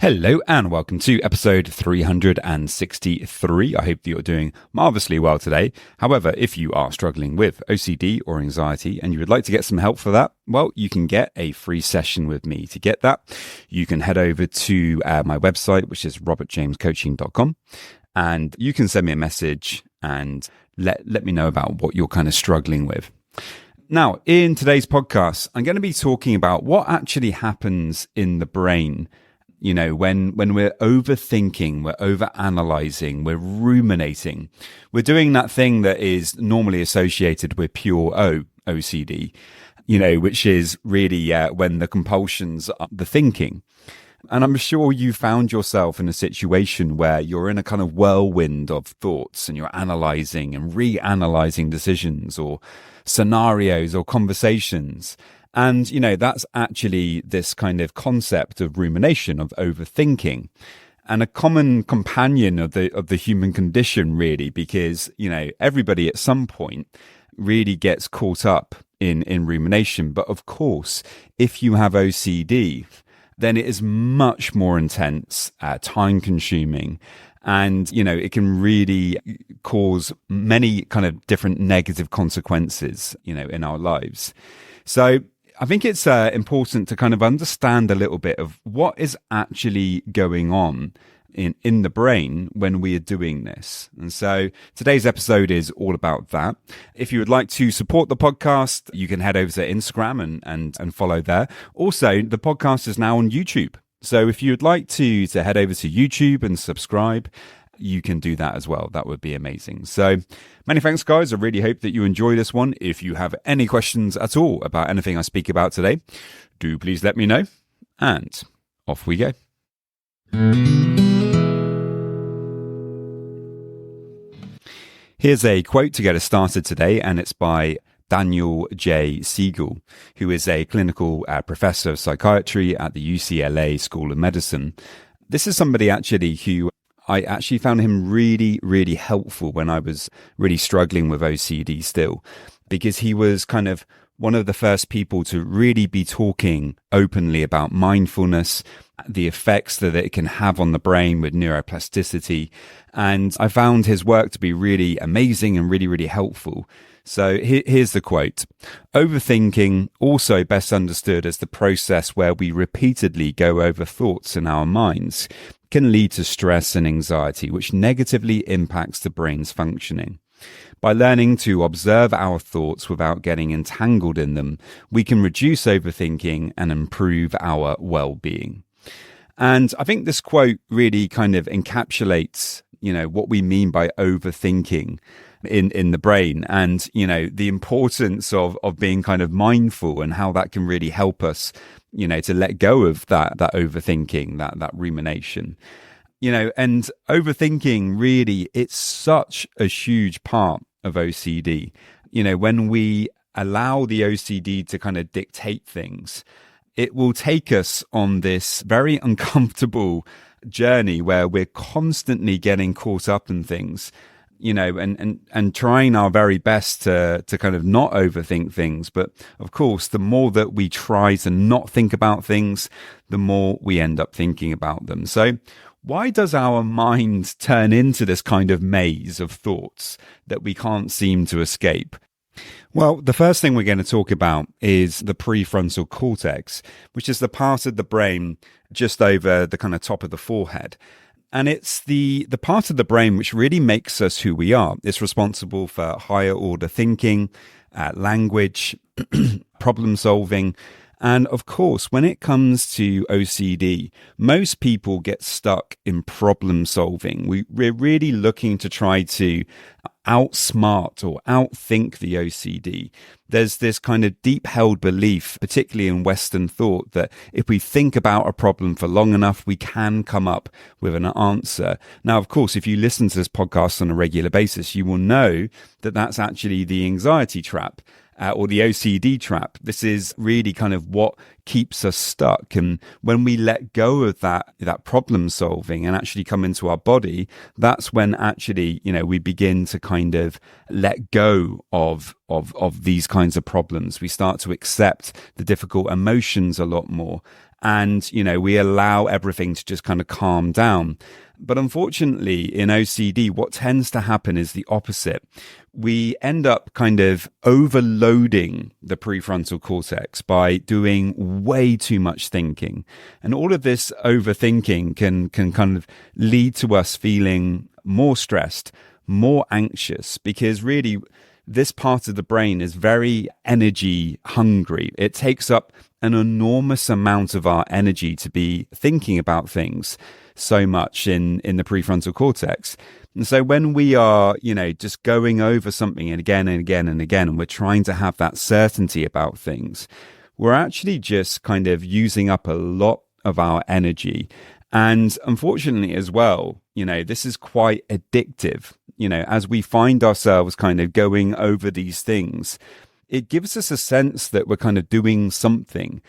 Hello and welcome to episode 363. I hope that you're doing marvelously well today. However, if you are struggling with OCD or anxiety and you would like to get some help for that, well, you can get a free session with me. To get that, you can head over to my website, which is robertjamescoaching.com, and you can send me a message and let me know about what you're kind of struggling with. Now, in today's podcast, I'm going to be talking about what actually happens in the brain. You know, when we're overthinking, we're overanalyzing, we're ruminating, we're doing that thing that is normally associated with pure OCD, which is really when the compulsions are the thinking. And I'm sure you found yourself in a situation where you're in a kind of whirlwind of thoughts and you're analyzing and reanalyzing decisions or scenarios or conversations. And, that's actually this kind of concept of rumination, of overthinking, and a common companion of the human condition, really, because, everybody at some point really gets caught up in rumination. But of course, if you have OCD, then it is much more intense, time consuming. And, it can really cause many kind of different negative consequences, in our lives. So I think it's important to kind of understand a little bit of what is actually going on in the brain when we are doing this. And so today's episode is all about that. If you would like to support the podcast, you can head over to Instagram and follow there. Also, the podcast is now on YouTube. So if you'd like to head over to YouTube and subscribe, you can do that as well. That would be amazing. So many thanks, guys. I really hope that you enjoy this one. If you have any questions at all about anything I speak about today, do please let me know. And off we go. Here's a quote to get us started today, and it's by Daniel J. Siegel, who is a clinical professor of psychiatry at the UCLA School of Medicine. This is somebody actually who I actually found him really, really helpful when I was really struggling with OCD still, because he was kind of one of the first people to really be talking openly about mindfulness, the effects that it can have on the brain with neuroplasticity. And I found his work to be really amazing and really, really helpful. So here's the quote. Overthinking, also best understood as the process where we repeatedly go over thoughts in our minds, can lead to stress and anxiety, which negatively impacts the brain's functioning. By learning to observe our thoughts without getting entangled in them, we can reduce overthinking and improve our well-being. And I think this quote really kind of encapsulates, what we mean by overthinking in the brain, and the importance of being kind of mindful and how that can really help us to let go of that overthinking, that rumination, and overthinking really, it's such a huge part of OCD. When we allow the OCD to kind of dictate things, it will take us on this very uncomfortable journey where we're constantly getting caught up in things, and trying our very best to kind of not overthink things. But of course, the more that we try to not think about things, the more we end up thinking about them. So why does our mind turn into this kind of maze of thoughts that we can't seem to escape? Well, the first thing we're going to talk about is the prefrontal cortex, which is the part of the brain just over the kind of top of the forehead. And it's the part of the brain which really makes us who we are. It's responsible for higher order thinking, language, problem solving. And of course, when it comes to OCD, most people get stuck in problem solving. We're really looking to try to outsmart or outthink the OCD. There's this kind of deep held belief, particularly in Western thought, that if we think about a problem for long enough, we can come up with an answer. Now, of course, if you listen to this podcast on a regular basis, you will know that that's actually the anxiety trap. Or the OCD trap. This is really kind of what keeps us stuck. And when we let go of that problem solving and actually come into our body, that's when actually, we begin to kind of let go of these kinds of problems. We start to accept the difficult emotions a lot more. and, we allow everything to just kind of calm down. But unfortunately, in OCD, what tends to happen is the opposite. We end up kind of overloading the prefrontal cortex by doing way too much thinking. And all of this overthinking can kind of lead to us feeling more stressed, more anxious, because really this part of the brain is very energy hungry. It takes up an enormous amount of our energy to be thinking about things so much in the prefrontal cortex. And so when we are, just going over something again and again and again, and we're trying to have that certainty about things, we're actually just kind of using up a lot of our energy. And unfortunately as well, this is quite addictive. As we find ourselves kind of going over these things, it gives us a sense that we're kind of doing something.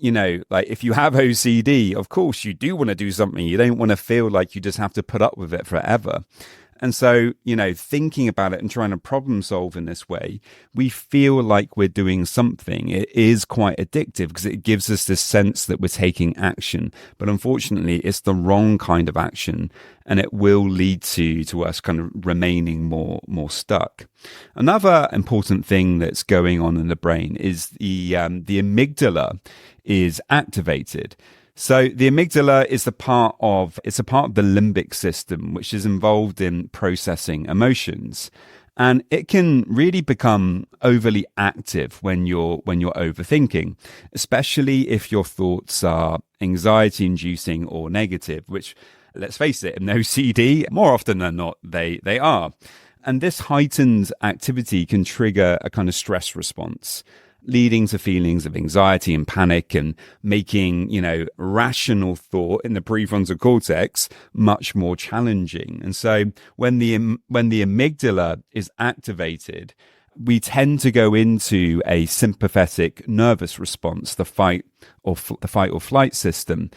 Like if you have OCD, of course you do want to do something. You don't want to feel like you just have to put up with it forever. And so, thinking about it and trying to problem solve in this way, we feel like we're doing something. It is quite addictive because it gives us this sense that we're taking action. But unfortunately, it's the wrong kind of action, and it will lead to us kind of remaining more stuck. Another important thing that's going on in the brain is the amygdala is activated. So the amygdala is a part of the limbic system, which is involved in processing emotions. And it can really become overly active when you're overthinking, especially if your thoughts are anxiety inducing or negative, which, let's face it, in OCD, more often than not, they are. And this heightened activity can trigger a kind of stress response, leading to feelings of anxiety and panic, and making, rational thought in the prefrontal cortex much more challenging. And so when the amygdala is activated, we tend to go into a sympathetic nervous response, the fight or flight system.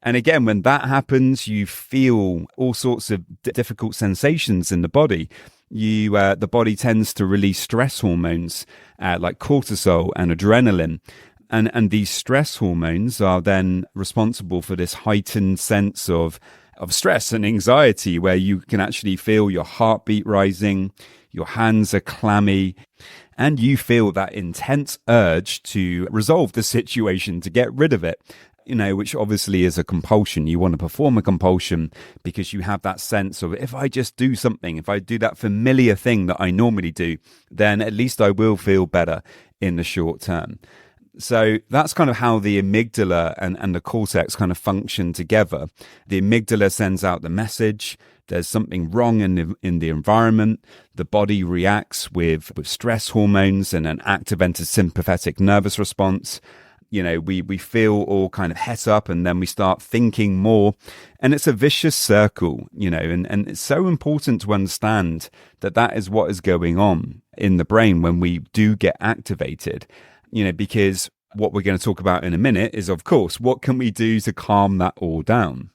And again, when that happens, you feel all sorts of difficult sensations in the body. The body tends to release stress hormones like cortisol and adrenaline. And these stress hormones are then responsible for this heightened sense of stress and anxiety, where you can actually feel your heartbeat rising, your hands are clammy, and you feel that intense urge to resolve the situation, to get rid of it. Which obviously is a compulsion. You want to perform a compulsion because you have that sense of, if I just do something, if I do that familiar thing that I normally do, then at least I will feel better in the short term. So that's kind of how the amygdala and the cortex kind of function together. The amygdala sends out the message. There's something wrong in the environment. The body reacts with stress hormones and an activated sympathetic nervous response. We feel all kind of het up, and then we start thinking more, and it's a vicious circle, and it's so important to understand that is what is going on in the brain when we do get activated, because what we're going to talk about in a minute is, of course, what can we do to calm that all down?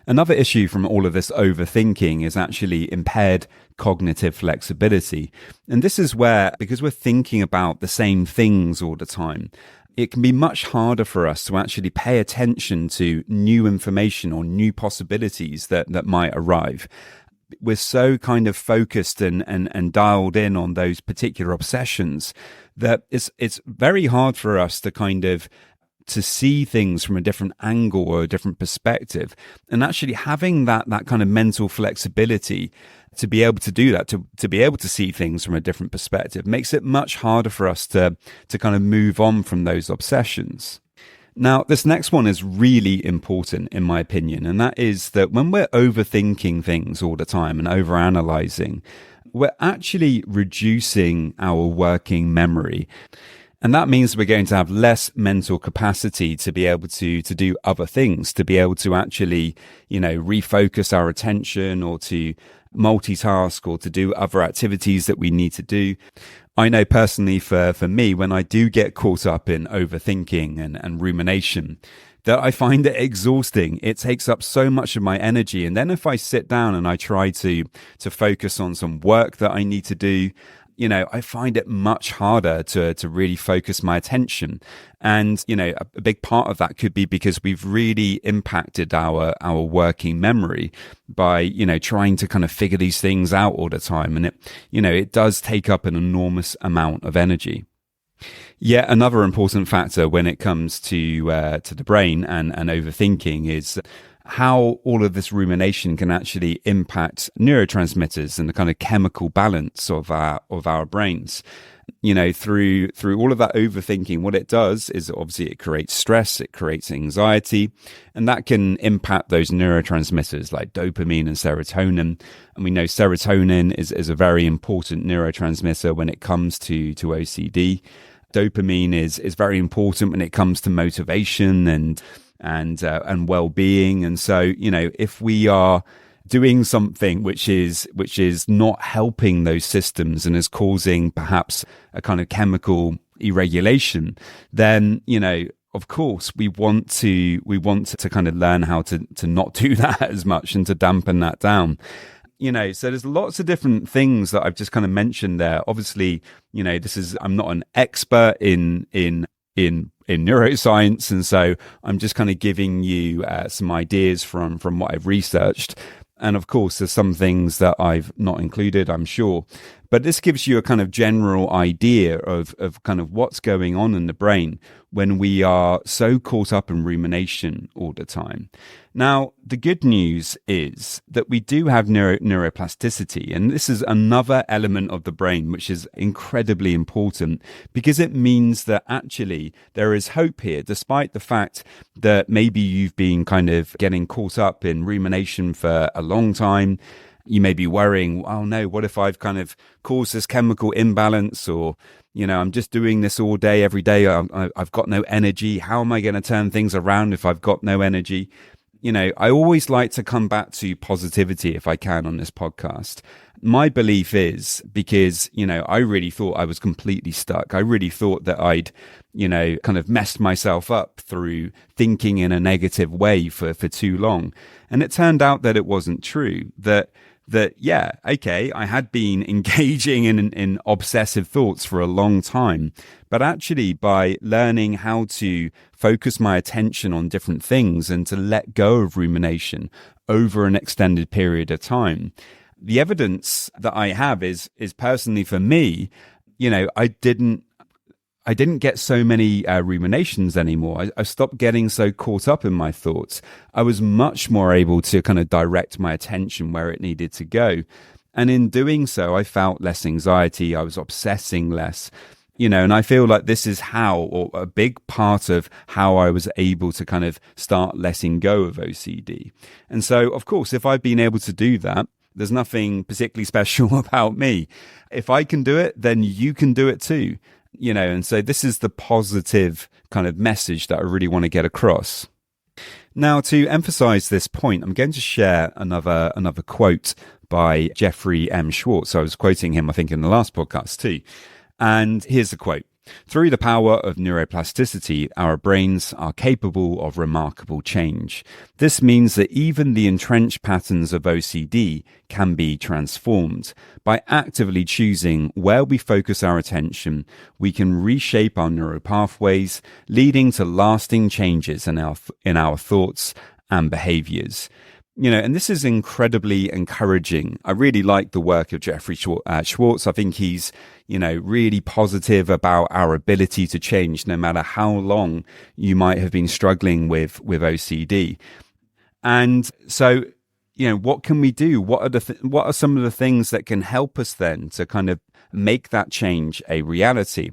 Another issue from all of this overthinking is actually impaired cognitive flexibility. And this is where, because we're thinking about the same things all the time, it can be much harder for us to actually pay attention to new information or new possibilities that might arrive. We're so kind of focused and dialed in on those particular obsessions that it's very hard for us to kind of to see things from a different angle or a different perspective. And actually having that kind of mental flexibility to be able to do that, to be able to see things from a different perspective, makes it much harder for us to kind of move on from those obsessions. Now, this next one is really important, in my opinion, and that is that when we're overthinking things all the time and overanalyzing, we're actually reducing our working memory. And that means we're going to have less mental capacity to be able to do other things, to be able to actually, refocus our attention, or to multitask, or to do other activities that we need to do. I know personally for me, when I do get caught up in overthinking and rumination, that I find it exhausting. It takes up so much of my energy. And then if I sit down and I try to focus on some work that I need to do, I find it much harder to really focus my attention. And, a big part of that could be because we've really impacted our working memory by, trying to kind of figure these things out all the time. And it does take up an enormous amount of energy. Yeah, another important factor when it comes to the brain and overthinking is how all of this rumination can actually impact neurotransmitters and the kind of chemical balance of our brains. Through all of that overthinking, what it does is obviously it creates stress, it creates anxiety, and that can impact those neurotransmitters like dopamine and serotonin. And we know serotonin is a very important neurotransmitter when it comes to OCD. Dopamine is very important when it comes to motivation and well-being. And so, if we are doing something which is not helping those systems and is causing perhaps a kind of chemical irregulation, then, of course, we want to kind of learn how to not do that as much and to dampen that down. So there's lots of different things that I've just kind of mentioned there. Obviously, I'm not an expert in neuroscience, and so I'm just kind of giving you some ideas from what I've researched. And of course, there's some things that I've not included, I'm sure. But this gives you a kind of general idea of kind of what's going on in the brain when we are so caught up in rumination all the time. Now, the good news is that we do have neuroplasticity, and this is another element of the brain which is incredibly important because it means that actually there is hope here, despite the fact that maybe you've been kind of getting caught up in rumination for a long time. You may be worrying, oh no, what if I've kind of caused this chemical imbalance, or, I'm just doing this all day, every day. I've got no energy. How am I going to turn things around if I've got no energy? I always like to come back to positivity if I can on this podcast. My belief is because, I really thought I was completely stuck. I really thought that I'd, kind of messed myself up through thinking in a negative way for too long. And it turned out that it wasn't true, that yeah, okay, I had been engaging in obsessive thoughts for a long time, but actually by learning how to focus my attention on different things and to let go of rumination over an extended period of time, the evidence that I have is personally for me, I didn't get so many ruminations anymore. I stopped getting so caught up in my thoughts. I was much more able to kind of direct my attention where it needed to go. And in doing so, I felt less anxiety. I was obsessing less, and I feel like this is or a big part of how I was able to kind of start letting go of OCD. And so, of course, if I've been able to do that, there's nothing particularly special about me. If I can do it, then you can do it too. And so this is the positive kind of message that I really want to get across. Now, to emphasize this point, I'm going to share another quote by Jeffrey M. Schwartz. I was quoting him, I think, in the last podcast too. And here's the quote. Through the power of neuroplasticity, our brains are capable of remarkable change. This means that even the entrenched patterns of OCD can be transformed. By actively choosing where we focus our attention, we can reshape our neural pathways, leading to lasting changes in our thoughts and behaviors. And this is incredibly encouraging. I really like the work of Jeffrey Schwartz. I think he's, really positive about our ability to change no matter how long you might have been struggling with OCD. And so, what can we do? What are some of the things that can help us then to kind of make that change a reality?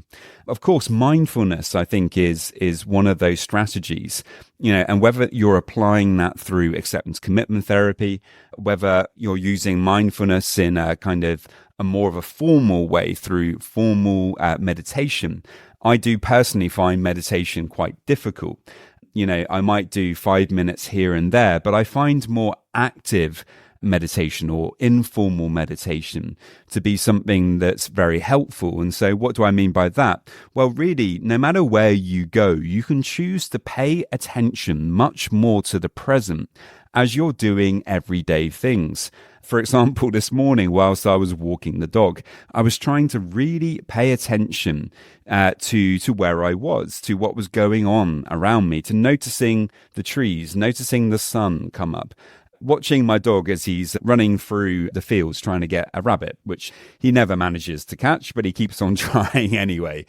Of course, mindfulness, I think, is one of those strategies, and whether you're applying that through acceptance commitment therapy, whether you're using mindfulness in a kind of a more of a formal way through formal meditation. I do personally find meditation quite difficult. I might do 5 minutes here and there, but I find more active meditation or informal meditation to be something that's very helpful. And so what do I mean by that? Well, really, no matter where you go, you can choose to pay attention much more to the present as you're doing everyday things. For example, this morning, whilst I was walking the dog, I was trying to really pay attention to where I was, to what was going on around me, to noticing the trees, noticing the sun come up, watching my dog as he's running through the fields trying to get a rabbit, which he never manages to catch, but he keeps on trying anyway.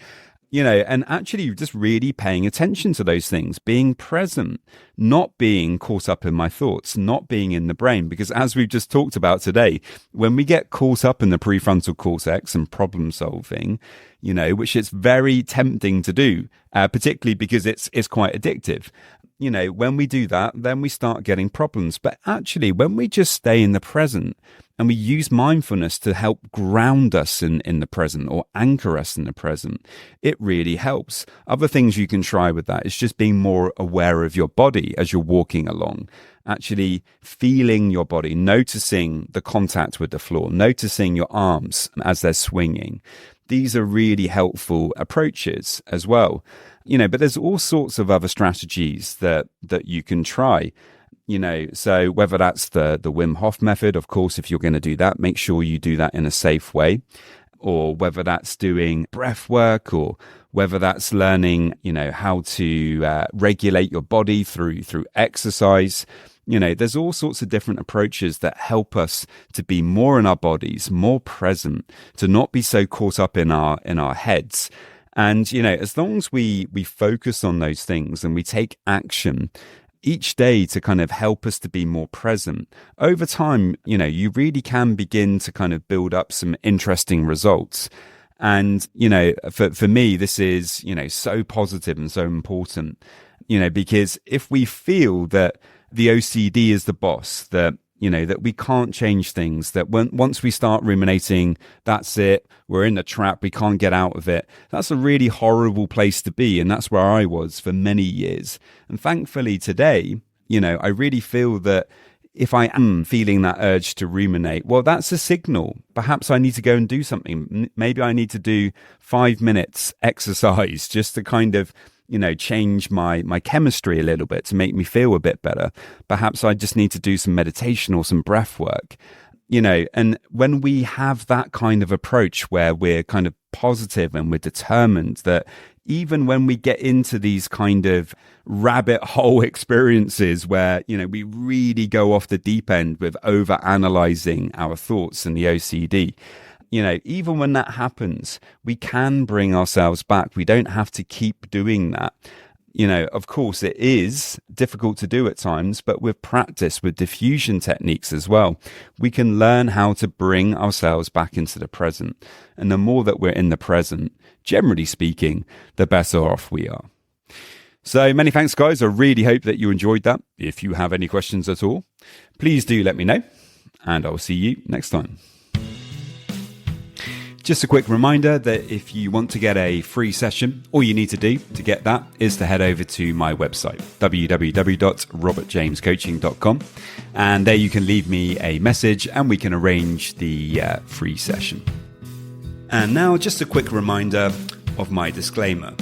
And actually just really paying attention to those things, being present, not being caught up in my thoughts, not being in the brain. Because as we've just talked about today, when we get caught up in the prefrontal cortex and problem solving, which it's very tempting to do, particularly because it's quite addictive. When we do that, then we start getting problems. But actually, when we just stay in the present and we use mindfulness to help ground us in the present or anchor us in the present, it really helps. Other things you can try with that is just being more aware of your body as you're walking along, actually feeling your body, noticing the contact with the floor, noticing your arms as they're swinging. These are really helpful approaches as well. But there's all sorts of other strategies that you can try. So whether that's the Wim Hof method, of course, if you're going to do that, make sure you do that in a safe way, or whether that's doing breath work, or whether that's learning, how to regulate your body through exercise. There's all sorts of different approaches that help us to be more in our bodies, more present, to not be so caught up in our heads. And, as long as we focus on those things and we take action each day to kind of help us to be more present, over time, you really can begin to kind of build up some interesting results. And, for me, this is, so positive and so important, because if we feel that the OCD is the boss, that we can't change things, that once we start ruminating, that's it, we're in the trap, we can't get out of it. That's a really horrible place to be. And that's where I was for many years. And thankfully today, I really feel that if I am feeling that urge to ruminate, well, that's a signal. Perhaps I need to go and do something. Maybe I need to do 5 minutes exercise just to kind of change my chemistry a little bit to make me feel a bit better. Perhaps I just need to do some meditation or some breath work, and when we have that kind of approach where we're kind of positive and we're determined that even when we get into these kind of rabbit hole experiences where, we really go off the deep end with over analyzing our thoughts and the OCD, even when that happens, we can bring ourselves back. We don't have to keep doing that. Of course, it is difficult to do at times, but with practice, with diffusion techniques as well, we can learn how to bring ourselves back into the present. And the more that we're in the present, generally speaking, the better off we are. So many thanks, guys. I really hope that you enjoyed that. If you have any questions at all, please do let me know, and I'll see you next time. Just a quick reminder that if you want to get a free session, all you need to do to get that is to head over to my website, www.robertjamescoaching.com. And there you can leave me a message and we can arrange the free session. And now just a quick reminder of my disclaimer.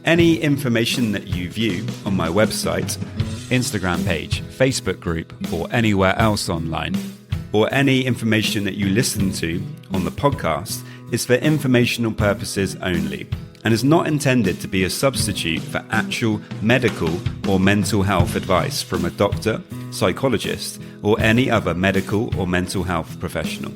Any information that you view on my website, Instagram page, Facebook group, or anywhere else online, or any information that you listen to on the podcast is for informational purposes only and is not intended to be a substitute for actual medical or mental health advice from a doctor, psychologist, or any other medical or mental health professional.